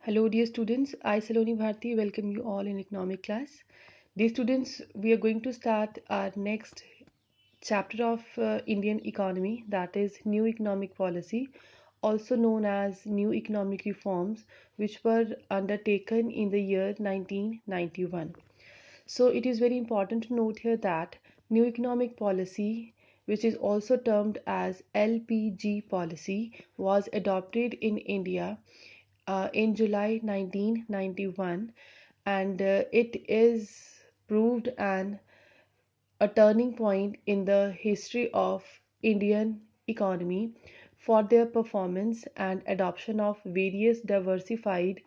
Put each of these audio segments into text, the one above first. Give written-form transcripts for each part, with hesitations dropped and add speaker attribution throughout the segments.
Speaker 1: Hello, dear students. I, Saloni Bharti, welcome you all in economic class. Dear students, we are going to start our next chapter of Indian economy, that is new economic policy, also known as new economic reforms, which were undertaken in the year 1991. So it is very important to note here that new economic policy, which is also termed as LPG policy, was adopted in India in July 1991, and it is proved a turning point in the history of Indian economy for their performance and adoption of various diversified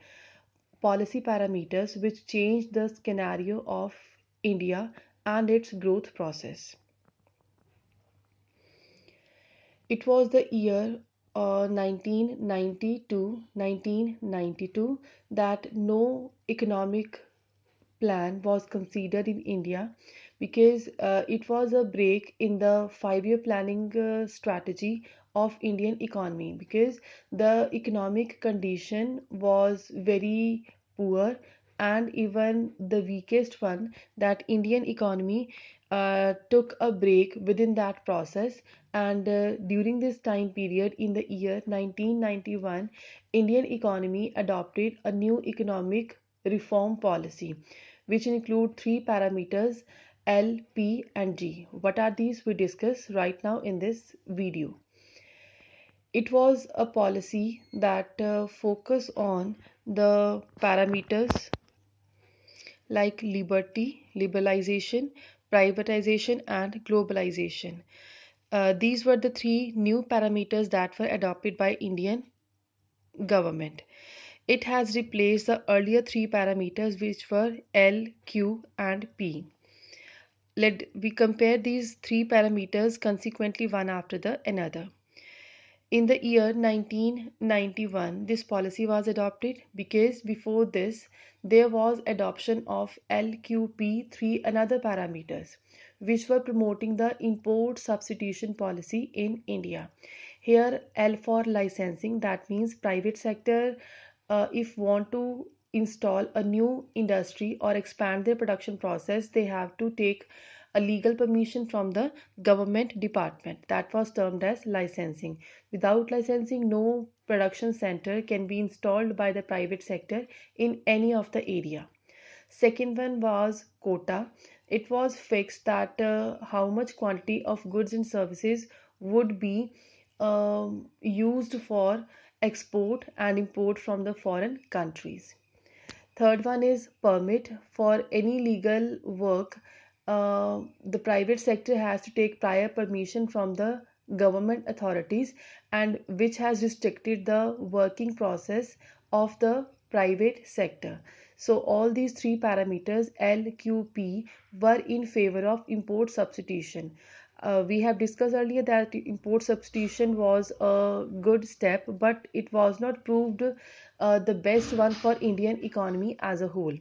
Speaker 1: policy parameters which changed the scenario of India and its growth process. It was the year 1990 to 1992 that no economic plan was considered in India because it was a break in the 5 year planning strategy of Indian economy because the economic condition was very poor, and even the weakest one, that Indian economy took a break within that process. And during this time period in the year 1991, Indian economy adopted a new economic reform policy which include three parameters: L, P and G. What are these? We discuss right now in this video. It was a policy that focus on the parameters like liberty, liberalization, privatization and globalization. These were the three new parameters that were adopted by Indian government. It has replaced the earlier three parameters which were L, Q and P. Let we compare these three parameters consequently one after the another. In the year 1991, this policy was adopted because before this there was adoption of LQP, three another parameters which were promoting the import substitution policy in India. Here L for licensing, that means private sector if want to install a new industry or expand their production process, they have to take a legal permission from the government department. That was termed as licensing. Without licensing, no production center can be installed by the private sector in any of the area. Second one was quota. It was fixed that how much quantity of goods and services would be used for export and import from the foreign countries. Third one is permit. For any legal work, the private sector has to take prior permission from the government authorities, and which has restricted the working process of the private sector. So all these three parameters LQP were in favor of import substitution. We have discussed earlier that import substitution was a good step, but it was not proved the best one for Indian economy as a whole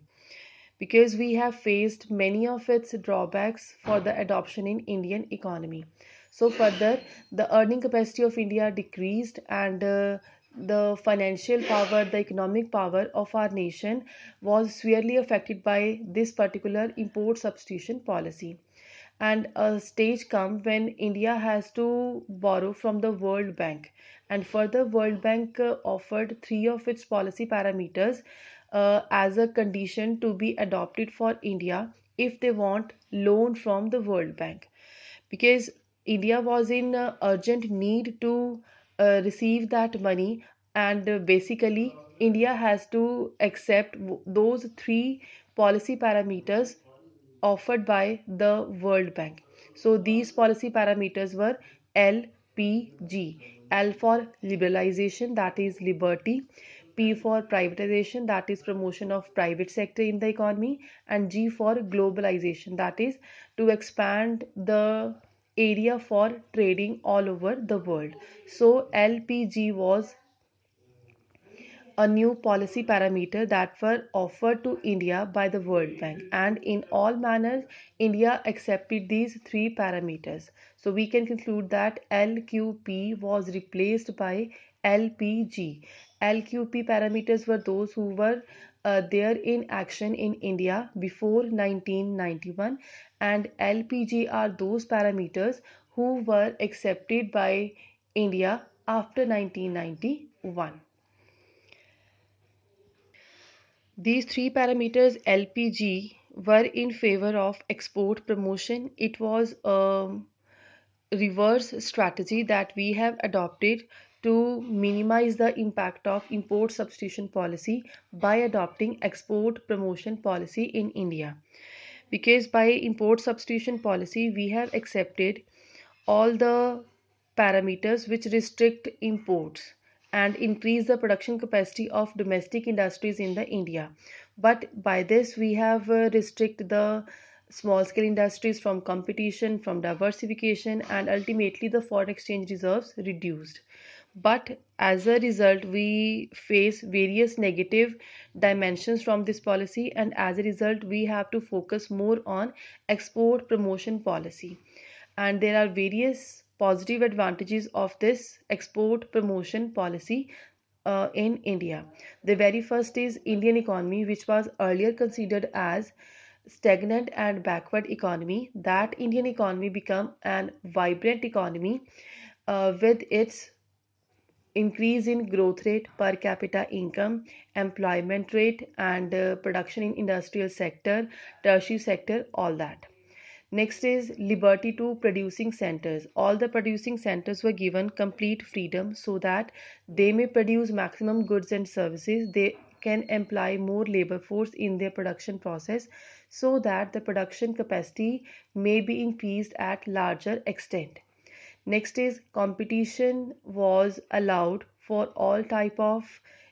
Speaker 1: because we have faced many of its drawbacks for the adoption in Indian economy. So further, the earning capacity of India decreased, and the financial power, the economic power of our nation was severely affected by this particular import substitution policy. And a stage come when India has to borrow from the World Bank, and further World Bank offered three of its policy parameters as a condition to be adopted for India if they want loan from the World Bank, because India was in urgent need to receive that money, and basically India has to accept those three policy parameters offered by the World Bank. So these policy parameters were LPG. L for liberalization, that is liberty. P for privatization, that is promotion of private sector in the economy. And G for globalization, that is to expand the area for trading all over the world. So LPG was a new policy parameter that were offered to India by the World Bank, and in all manners India accepted these three parameters. So we can conclude that LQP was replaced by LPG. LQP parameters were those who were there in action in India before 1991, and LPG are those parameters who were accepted by India after 1991. These three parameters LPG were in favor of export promotion. It was a reverse strategy that we have adopted to minimize the impact of import substitution policy by adopting export promotion policy in India. Because by import substitution policy, we have accepted all the parameters which restrict imports and increase the production capacity of domestic industries in the India. But by this we have restrict the small scale industries from competition, from diversification, and ultimately the foreign exchange reserves reduced. But as a result, we face various negative dimensions from this policy, and as a result, we have to focus more on export promotion policy. And there are various positive advantages of this export promotion policy in India. The very first is Indian economy, which was earlier considered as stagnant and backward economy. That Indian economy become an vibrant economy with its increase in growth rate, per capita income, employment rate, and production in industrial sector, tertiary sector, all that. Next is liberty to producing centers. All the producing centers were given complete freedom so that they may produce maximum goods and services. They can employ more labor force in their production process so that the production capacity may be increased at larger extent. Next is competition was allowed for all type of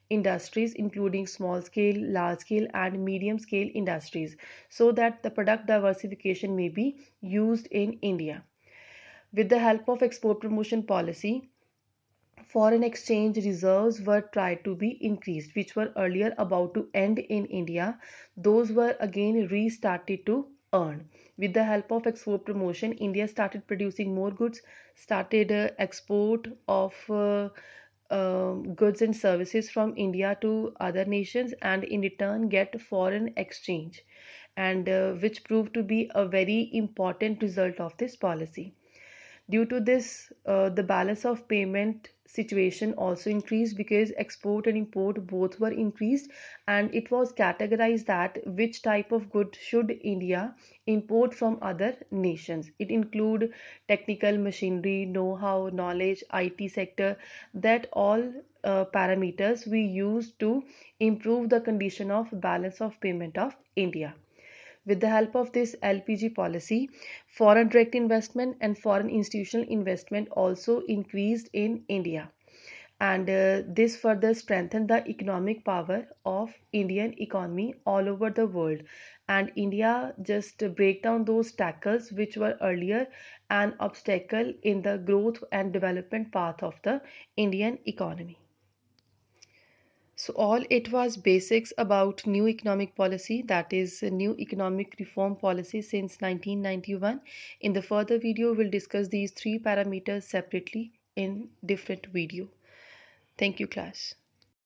Speaker 1: industries including small scale, large scale and medium scale industries so that the product diversification may be used in India. With the help of export promotion policy, foreign exchange reserves were tried to be increased, which were earlier about to end in India. Those were again restarted to earn. With the help of export promotion, India started producing more goods, started export of goods and services from India to other nations, and in return get foreign exchange, and which proved to be a very important result of this policy. Due to this, the balance of payment situation also increased because export and import both were increased, and it was categorized that which type of good should India import from other nations. It include technical machinery, know-how, knowledge, IT sector, that all parameters we use to improve the condition of balance of payment of India. With the help of this LPG policy, foreign direct investment and foreign institutional investment also increased in India. And this further strengthened the economic power of Indian economy all over the world. And India just break down those tackles which were earlier an obstacle in the growth and development path of the Indian economy. So all it was basics about new economic policy, that is a new economic reform policy since 1991. In the further video, we'll discuss these three parameters separately in different video. Thank you class.